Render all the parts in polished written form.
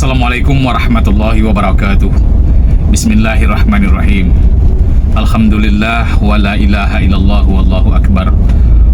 Assalamualaikum warahmatullahi wabarakatuh. Bismillahirrahmanirrahim. Alhamdulillah wa la ilaha illallah wallahu akbar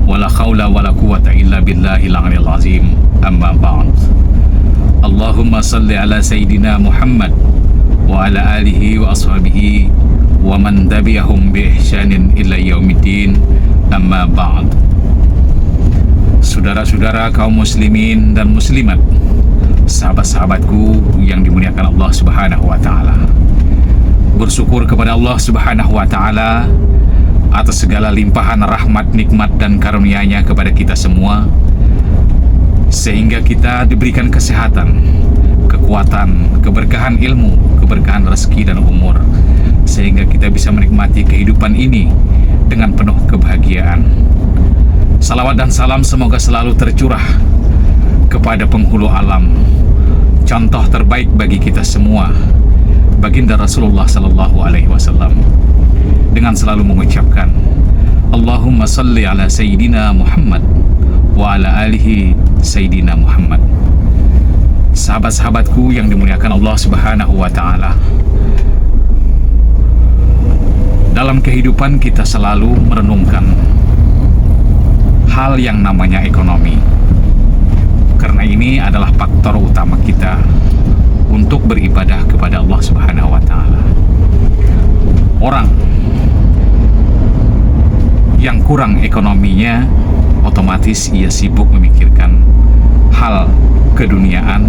wa la khawla wa la quwata illa billahil aliyil azim. Amma ba'd. Allahumma salli ala sayyidina Muhammad wa ala alihi wa ashabihi wa man tabi'ahum bi ihsanin ila yaumiddin. Amma ba'd. Saudara-saudara kaum muslimin dan muslimat, sahabat-sahabatku yang dimuliakan Allah Subhanahu wa taala. Bersyukur kepada Allah Subhanahu wa taala atas segala limpahan rahmat, nikmat dan karunia-Nya kepada kita semua, sehingga kita diberikan kesehatan, kekuatan, keberkahan ilmu, keberkahan rezeki dan umur, sehingga kita bisa menikmati kehidupan ini dengan penuh kebahagiaan. Salawat dan salam semoga selalu tercurah kepada penghulu alam, contoh terbaik bagi kita semua, baginda Rasulullah sallallahu alaihi wasallam, dengan selalu mengucapkan Allahumma salli ala sayyidina Muhammad wa ala alihi sayyidina Muhammad. Sahabat-sahabatku yang dimuliakan Allah Subhanahu wa taala, dalam kehidupan kita selalu merenungkan hal yang namanya ekonomi, karena ini adalah faktor utama kita untuk beribadah kepada Allah Subhanahu wa taala. Orang yang kurang ekonominya, otomatis ia sibuk memikirkan hal keduniaan,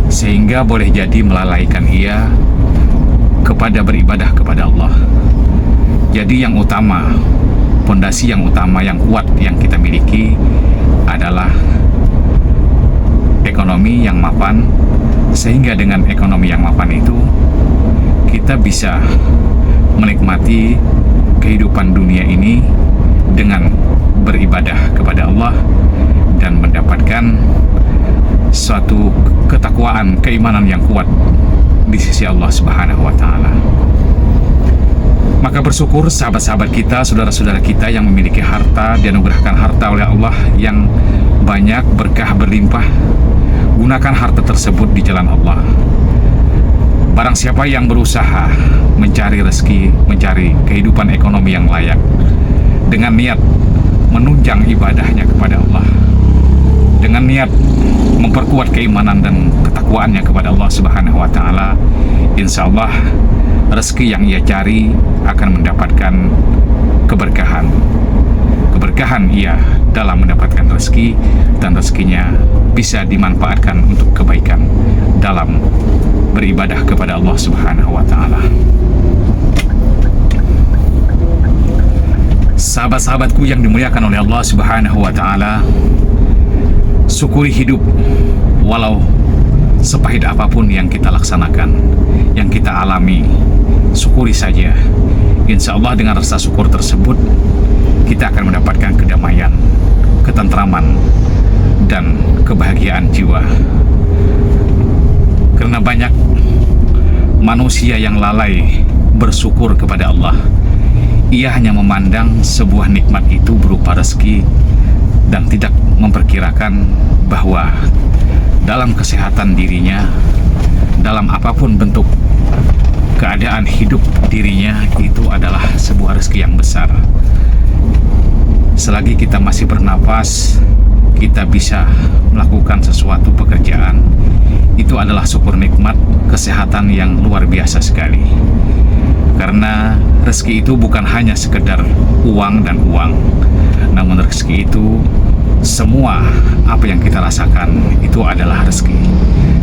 sehingga boleh jadi melalaikan ia kepada beribadah kepada Allah. Jadi yang utama, pondasi yang utama, yang kuat yang kita miliki adalah ekonomi yang mapan, sehingga dengan ekonomi yang mapan itu kita bisa menikmati kehidupan dunia ini dengan beribadah kepada Allah dan mendapatkan suatu ketakwaan, keimanan yang kuat di sisi Allah Subhanahu wa taala. Maka bersyukur sahabat-sahabat kita, saudara-saudara kita yang memiliki harta, dianugerahkan harta oleh Allah yang banyak, berkah berlimpah. Gunakan harta tersebut di jalan Allah. Barang siapa yang berusaha mencari rezeki, mencari kehidupan ekonomi yang layak, dengan niat menunjang ibadahnya kepada Allah, dengan niat memperkuat keimanan dan ketakwaannya kepada Allah Subhanahu wa taala, insya Allah rezeki yang ia cari akan mendapatkan keberkahan. Keberkahan ia dalam mendapatkan rezeki, dan rezekinya bisa dimanfaatkan untuk kebaikan dalam beribadah kepada Allah Subhanahu wa taala. Sahabat-sahabatku yang dimuliakan oleh Allah Subhanahu wa taala, syukuri hidup walau sepahit apapun yang kita laksanakan, yang kita alami. Syukuri saja. Insya Allah dengan rasa syukur tersebut kita akan mendapatkan kedamaian, ketentraman, dan kebahagiaan jiwa. Karena banyak manusia yang lalai bersyukur kepada Allah. Ia hanya memandang sebuah nikmat itu berupa rezeki dan tidak memperkirakan bahwa dalam kesehatan dirinya, dalam apapun bentuk keadaan hidup dirinya, itu adalah sebuah rezeki yang besar. Selagi kita masih bernapas, kita bisa melakukan sesuatu pekerjaan, itu adalah syukur nikmat kesehatan yang luar biasa sekali. Karena rezeki itu bukan hanya sekedar uang dan uang, namun rezeki itu semua apa yang kita rasakan itu adalah rezeki.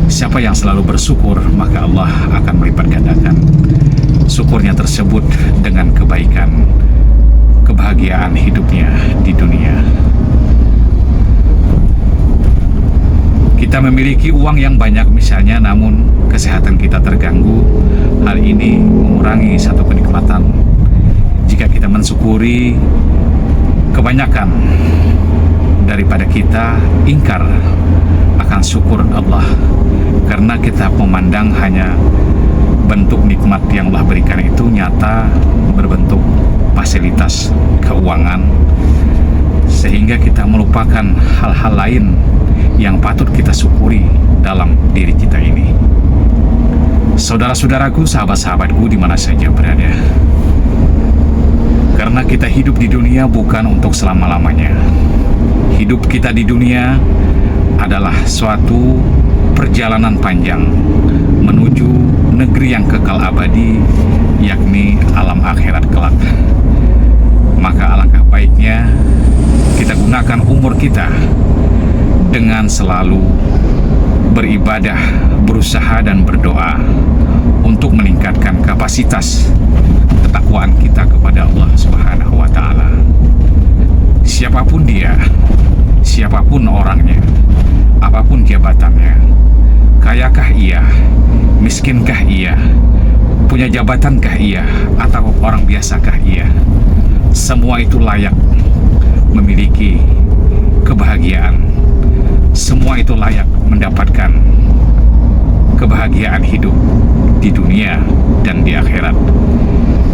Siapa yang selalu bersyukur, maka Allah akan melipat gandakan syukurnya tersebut dengan kebaikan, kebahagiaan hidupnya di dunia. Kita memiliki uang yang banyak misalnya, namun kesehatan kita terganggu. Hal ini mengurangi satu kenikmatan. Jika kita mensyukuri, kebanyakan daripada kita ingkar akan syukur Allah, karena kita memandang hanya bentuk nikmat yang Allah berikan itu nyata berbentuk fasilitas keuangan, sehingga kita melupakan hal-hal lain yang patut kita syukuri dalam diri kita ini. Saudara-saudaraku, sahabat-sahabatku di mana saja berada. Karena kita hidup di dunia bukan untuk selama-lamanya. Hidup kita di dunia adalah suatu perjalanan panjang menuju negeri yang kekal abadi, yakni alam akhirat kelak. Maka alangkah baiknya kita gunakan umur kita dengan selalu beribadah, berusaha dan berdoa untuk meningkatkan kapasitas ketakwaan kita kepada Allah Subhanahu wa taala. Siapapun dia, siapapun orangnya, apapun jabatannya, kayakah ia, miskinkah ia, punya jabatankah ia, atau orang biasakah ia, semua itu layak memiliki kebahagiaan. Semua itu layak mendapatkan kebahagiaan hidup di dunia dan di akhirat.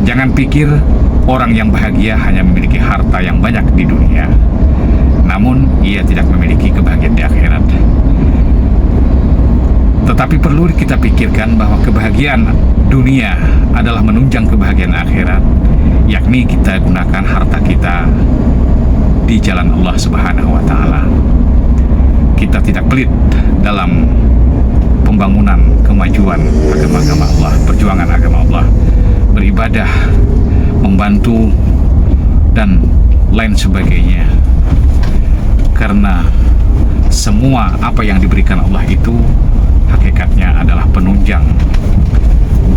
Jangan pikir orang yang bahagia hanya memiliki harta yang banyak di dunia, namun ia tidak memiliki kebahagiaan di akhirat. Tetapi perlu kita pikirkan bahwa kebahagiaan dunia adalah menunjang kebahagiaan akhirat, yakni kita gunakan harta kita di jalan Allah Subhanahu wa taala. Kita tidak pelit dalam pembangunan kemajuan agama-agama Allah, perjuangan agama Allah, beribadah, membantu, dan lain sebagainya. Karena semua apa yang diberikan Allah itu hakikatnya adalah penunjang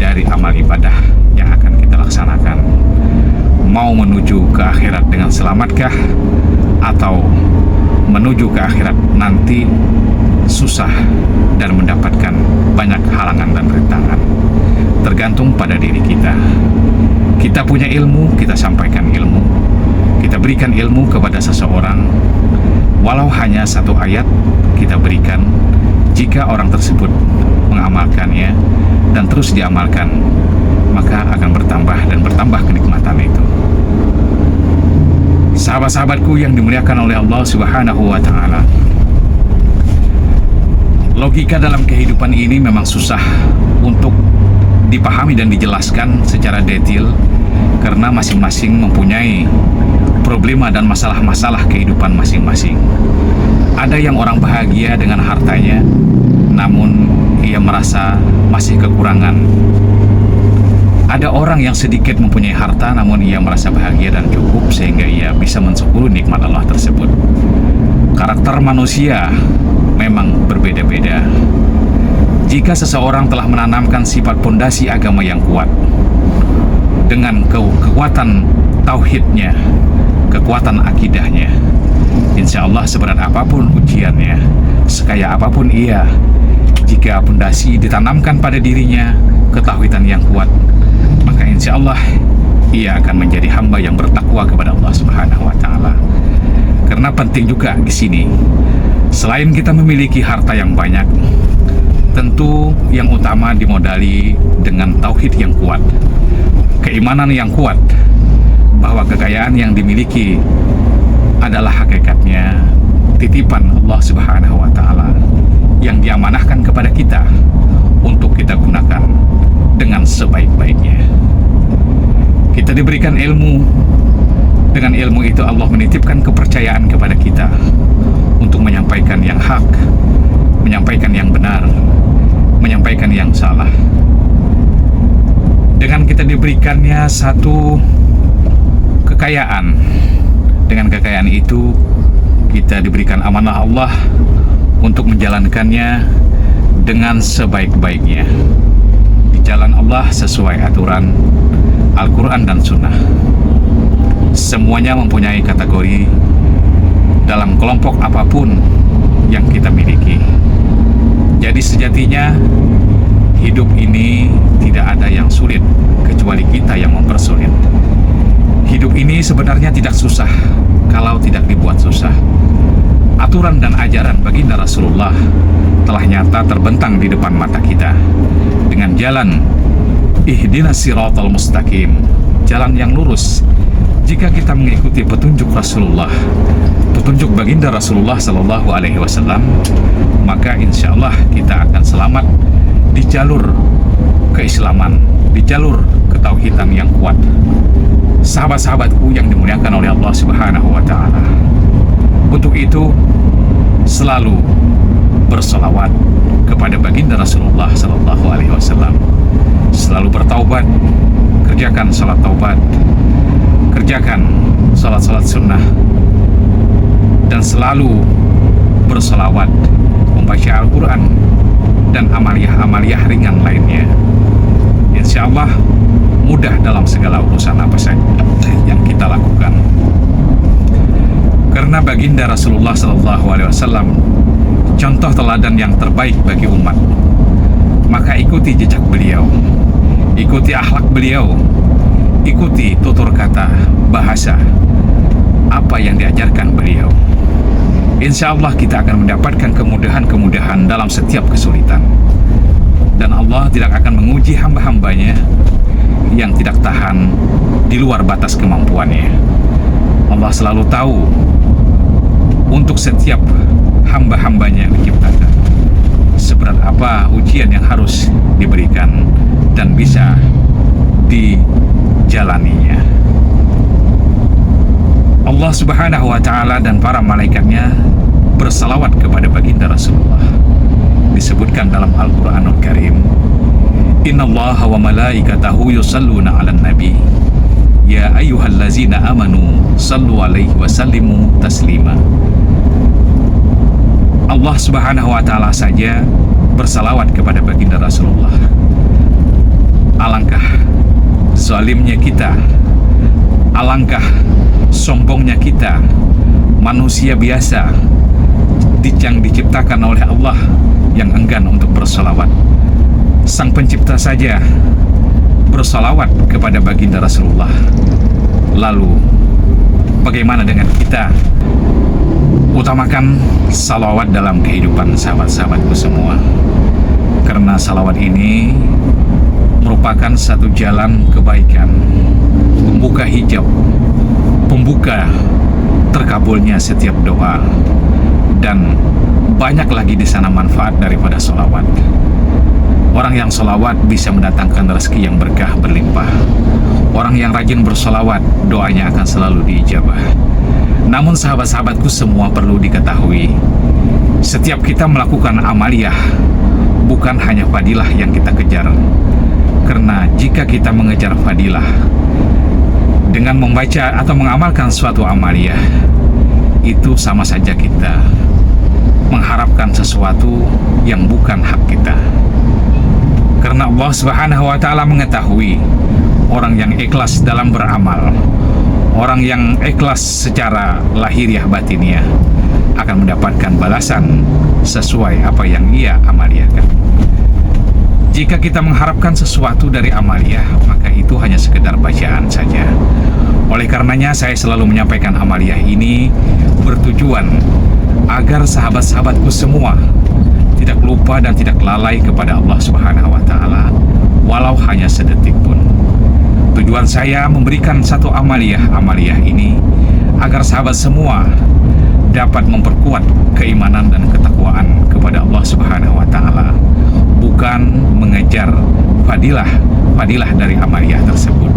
dari amal ibadah yang akan kita laksanakan. Mau menuju ke akhirat dengan selamatkah, atau menuju ke akhirat nanti susah dan mendapatkan banyak halangan dan rintangan, tergantung pada diri kita. Kita punya ilmu, kita sampaikan ilmu, kita berikan ilmu kepada seseorang, walau hanya satu ayat kita berikan. Jika orang tersebut mengamalkannya dan terus diamalkan, maka akan bertambah dan bertambah kenikmatan itu. Sahabat-sahabatku yang dimuliakan oleh Allah Subhanahu wa taala, logika dalam kehidupan ini memang susah untuk dipahami dan dijelaskan secara detail, karena masing-masing mempunyai problema dan masalah-masalah kehidupan masing-masing. Ada yang orang bahagia dengan hartanya, namun ia merasa masih kekurangan. Ada orang yang sedikit mempunyai harta, namun ia merasa bahagia dan cukup, sehingga ia bisa mensyukuri nikmat Allah tersebut. Karakter manusia memang berbeda-beda. Jika seseorang telah menanamkan sifat pondasi agama yang kuat, dengan kekuatan tauhidnya, kekuatan akidahnya, insya Allah seberat apapun ujiannya, sekaya apapun ia, jika pondasi ditanamkan pada dirinya ketauhidan yang kuat, maka insya Allah ia akan menjadi hamba yang bertakwa kepada Allah Subhanahu wa taala. Karena penting juga di sini, selain kita memiliki harta yang banyak, tentu yang utama dimodali dengan tauhid yang kuat, keimanan yang kuat bahwa kekayaan yang dimiliki adalah hakikatnya titipan Allah Subhanahu wa taala yang diamanahkan kepada kita untuk kita gunakan dengan sebaik-baiknya. Kita diberikan ilmu, dengan ilmu itu Allah menitipkan kepercayaan kepada kita untuk menyampaikan yang hak, menyampaikan yang benar, menyampaikan yang salah. Dengan kita diberikannya satu kekayaan, dengan kekayaan itu kita diberikan amanah Allah untuk menjalankannya dengan sebaik-baiknya di jalan Allah sesuai aturan Al-Quran dan Sunnah. Semuanya mempunyai kategori dalam kelompok apapun yang kita miliki. Jadi sejatinya hidup ini tidak ada yang sulit kecuali kita yang mempersulit. Hidup ini sebenarnya tidak susah kalau tidak dibuat susah. Aturan dan ajaran baginda Rasulullah telah nyata terbentang di depan mata kita dengan jalan ihdinas siratal mustaqim, jalan yang lurus. Jika kita mengikuti petunjuk Rasulullah, petunjuk baginda Rasulullah Sallallahu Alaihi Wasallam, maka insya Allah kita akan selamat di jalur keislaman, di jalur ketauhidan yang kuat. Sahabat-sahabatku yang dimuliakan oleh Allah Subhanahu wa Ta'ala, untuk itu selalu bersolawat kepada baginda Rasulullah Sallallahu Alaihi Wasallam. Selalu bertaubat, kerjakan salat taubat, kerjakan salat-salat sunnah, dan selalu bersolawat, membaca Al-Quran, dan amaliyah-amaliyah ringan lainnya. Insya Allah mudah dalam segala urusan apa saja yang kita lakukan. Karena baginda Rasulullah Sallallahu Alaihi Wasallam contoh teladan yang terbaik bagi umat, maka ikuti jejak beliau, ikuti akhlak beliau, ikuti tutur kata, bahasa, apa yang diajarkan beliau. Insya Allah kita akan mendapatkan kemudahan-kemudahan dalam setiap kesulitan. Dan Allah tidak akan menguji hamba-hambanya yang tidak tahan di luar batas kemampuannya. Allah selalu tahu untuk setiap hamba-hambanya yang diciptakan seberat apa ujian yang harus diberikan dan bisa dijalaninya. Allah Subhanahu wa Ta'ala dan para malaikatnya bersalawat kepada baginda Rasulullah. Disebutkan dalam Al-Quranul Karim, Innallaha wa malaikatahu yusalluna 'alan nabi ya ayyuhallazina amanu sallu alaihi wa sallimu taslima. Allah Subhanahu wa Ta'ala saja bersalawat kepada baginda Rasulullah. Alangkah zalimnya kita, alangkah sombongnya kita, manusia biasa yang diciptakan oleh Allah yang enggan untuk bersalawat. Sang pencipta saja bersalawat kepada baginda Rasulullah. Lalu bagaimana dengan kita? Utamakan salawat dalam kehidupan sahabat-sahabatku semua, karena salawat ini merupakan satu jalan kebaikan, pembuka hijab, pembuka terkabulnya setiap doa, dan banyak lagi di sana manfaat daripada salawat. Orang yang salawat bisa mendatangkan rezeki yang berkah berlimpah. Orang yang rajin bersalawat, doanya akan selalu diijabah. Namun sahabat-sahabatku semua perlu diketahui, setiap kita melakukan amaliyah, bukan hanya fadilah yang kita kejar. Karena jika kita mengejar fadilah dengan membaca atau mengamalkan suatu amaliyah, itu sama saja kita mengharapkan sesuatu yang bukan hak kita. Karena Allah Subhanahu wa Ta'ala mengetahui orang yang ikhlas dalam beramal, orang yang ikhlas secara lahiriah batiniah akan mendapatkan balasan sesuai apa yang ia amaliyahkan. Jika kita mengharapkan sesuatu dari amaliyah, maka itu hanya sekedar bacaan saja. Oleh karenanya saya selalu menyampaikan amaliyah ini bertujuan agar sahabat-sahabatku semua tidak lupa dan tidak lalai kepada Allah Subhanahu wa Ta'ala, walau hanya sedetik pun. Tujuan saya memberikan satu amaliyah ini agar sahabat semua dapat memperkuat keimanan dan ketakwaan kepada Allah Subhanahu wa Ta'ala, bukan mengejar fadilah dari amaliyah tersebut.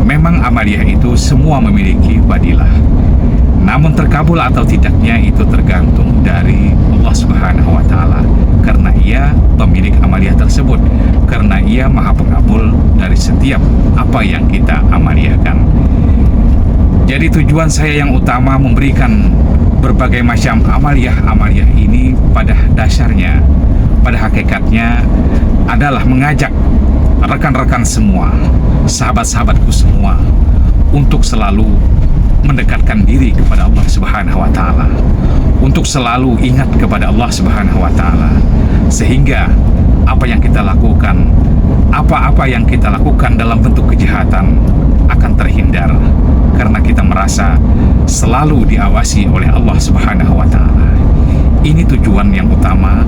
Memang amaliyah itu semua memiliki fadilah, namun terkabul atau tidaknya itu tergantung dari Allah Subhanahu wa Ta'ala, karena ia pemilik amaliyah tersebut, karena ia maha pengabul dari setiap apa yang kita amaliyahkan. Jadi tujuan saya yang utama memberikan berbagai macam amaliyah ini pada dasarnya, pada hakikatnya adalah mengajak rekan-rekan semua, sahabat-sahabatku semua, untuk selalu mendekatkan diri kepada Allah Subhanahu wa Ta'ala, untuk selalu ingat kepada Allah Subhanahu wa Ta'ala, sehingga apa yang kita lakukan, apa-apa yang kita lakukan dalam bentuk kejahatan akan terhindar, karena kita merasa selalu diawasi oleh Allah Subhanahu wa Ta'ala. Ini tujuan yang utama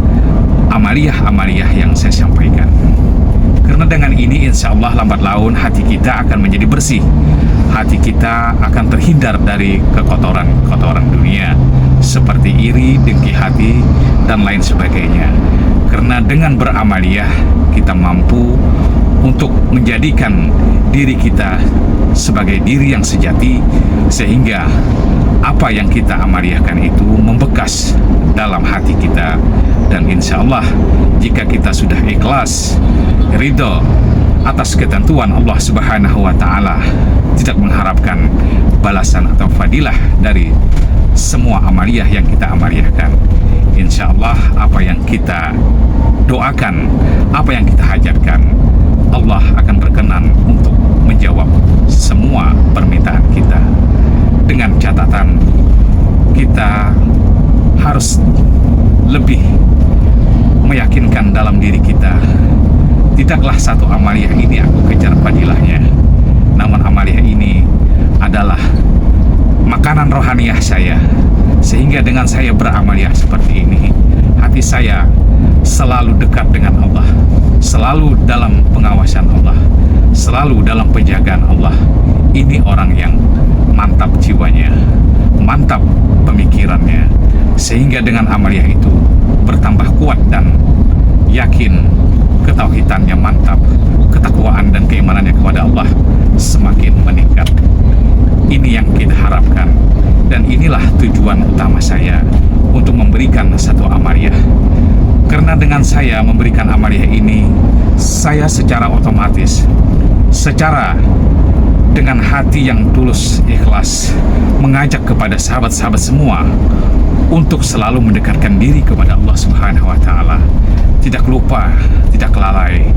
amaliyah yang saya sampaikan. Karena dengan ini insya Allah lambat laun hati kita akan menjadi bersih, hati kita akan terhindar dari kekotoran-kotoran dunia seperti iri, dengki hati, dan lain sebagainya. Karena dengan beramaliyah kita kita mampu untuk menjadikan diri kita sebagai diri yang sejati, sehingga apa yang kita amaliyahkan itu membekas dalam hati kita. Dan insya Allah jika kita sudah ikhlas, ridho atas ketentuan Allah Subhanahu wa Ta'ala, tidak mengharapkan balasan atau fadilah dari semua amaliyah yang kita amaliyahkan, insya Allah apa yang kita doakan, apa yang kita hajatkan, Allah akan berkenan untuk menjawab semua permintaan kita. Dengan catatan kita harus lebih meyakinkan dalam diri kita, tidaklah satu amaliyah ini aku kejar fadilahnya, namun amaliyah ini adalah makanan rohaniah saya, sehingga dengan saya beramaliyah seperti ini, hati saya selalu dekat dengan Allah, selalu dalam pengawasan Allah, selalu dalam penjagaan Allah. Ini orang yang mantap jiwanya, mantap pemikirannya, sehingga dengan amaliyah itu bertambah kuat dan yakin, ketauhidannya mantap, ketakwaan dan keimanannya kepada Allah semakin meningkat. Ini yang kita harapkan, dan inilah tujuan utama saya untuk memberikan satu amaliyah. Karena dengan saya memberikan amaliyah ini, saya secara otomatis, secara dengan hati yang tulus, ikhlas, mengajak kepada sahabat-sahabat semua untuk selalu mendekatkan diri kepada Allah Subhanahu wa Ta'ala. Tidak lupa, tidak lalai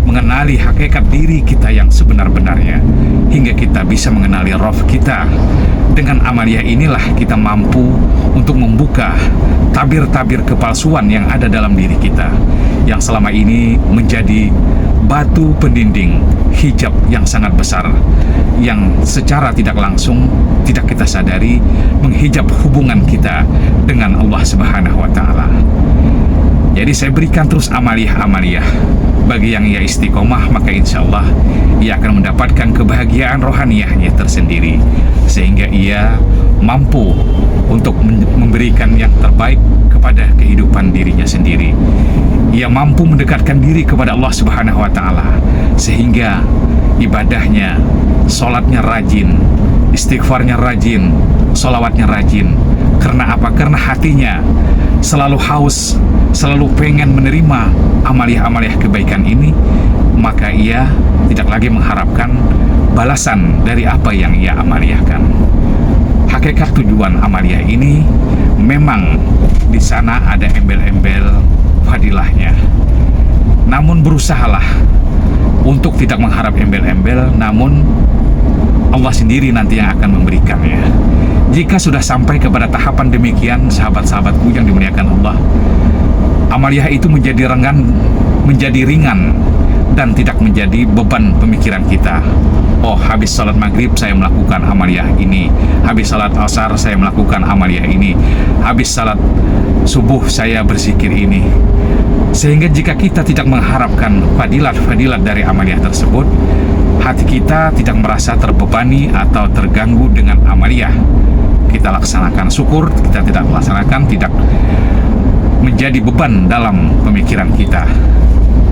mengenali hakikat diri kita yang sebenar-benarnya, hingga kita bisa mengenali roh kita. Dengan amaliyah inilah kita mampu untuk membuka tabir-tabir kepalsuan yang ada dalam diri kita, yang selama ini menjadi batu pendinding, hijab yang sangat besar, yang secara tidak langsung, tidak kita sadari, menghijab hubungan kita dengan Allah Subhanahu wa Ta'ala. Jadi saya berikan terus amaliyah-amaliyah. Bagi yang ia istiqomah, maka insya Allah ia akan mendapatkan kebahagiaan rohaniyahnya tersendiri, sehingga ia mampu untuk memberikan yang terbaik kepada kehidupan dirinya sendiri. Ia mampu mendekatkan diri kepada Allah Subhanahu wa Ta'ala, sehingga ibadahnya, sholatnya rajin, istighfarnya rajin, sholawatnya rajin. Karena apa? Karena hatinya selalu haus, selalu pengen menerima amaliyah-amaliyah kebaikan ini, maka ia tidak lagi mengharapkan balasan dari apa yang ia amaliyahkan. Hakikat tujuan amaliyah ini memang di sana ada embel-embel fadilahnya. Namun berusahalah untuk tidak mengharap embel-embel, namun Allah sendiri nanti yang akan memberikannya. Jika sudah sampai kepada tahapan demikian, sahabat-sahabatku yang dimuliakan Allah, amaliyah itu menjadi ringan dan tidak menjadi beban pemikiran kita. Oh, habis salat maghrib saya melakukan amaliyah ini, habis salat asar saya melakukan amaliyah ini, habis salat subuh saya berzikir ini. Sehingga jika kita tidak mengharapkan fadilat-fadilat dari amaliyah tersebut, hati kita tidak merasa terbebani atau terganggu dengan amaliyah. Kita laksanakan syukur, kita tidak melaksanakan, tidak menjadi beban dalam pemikiran kita.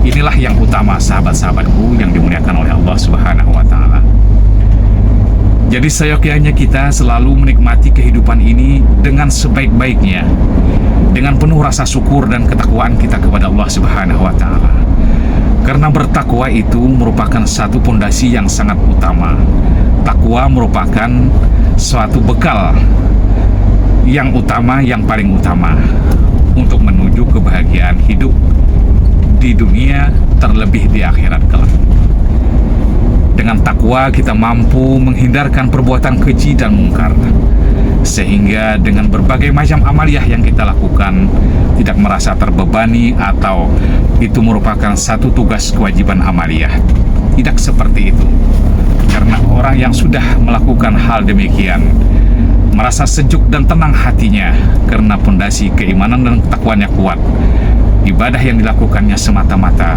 Inilah yang utama, sahabat-sahabatku yang dimuliakan oleh Allah Subhanahu wa Ta'ala. Jadi seyogyanya kita selalu menikmati kehidupan ini dengan sebaik-baiknya, dengan penuh rasa syukur dan ketakwaan kita kepada Allah Subhanahu wa Ta'ala. Karena bertakwa itu merupakan satu pondasi yang sangat utama. Takwa merupakan suatu bekal yang utama, yang paling utama untuk menuju kebahagiaan hidup di dunia, terlebih di akhirat kelak. Dengan takwa kita mampu menghindarkan perbuatan keji dan mungkar, sehingga dengan berbagai macam amaliyah yang kita lakukan tidak merasa terbebani atau itu merupakan satu tugas kewajiban amaliyah. Tidak seperti itu. Karena orang yang sudah melakukan hal demikian merasa sejuk dan tenang hatinya, karena pondasi keimanan dan ketakwanya kuat. Ibadah yang dilakukannya semata-mata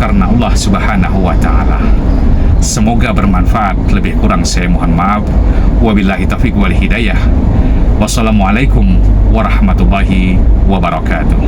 karena Allah Subhanahu wa Ta'ala. Semoga bermanfaat. Lebih kurang saya mohon maaf. Wabillahi taufiq wal hidayah. Wassalamualaikum warahmatullahi wabarakatuh.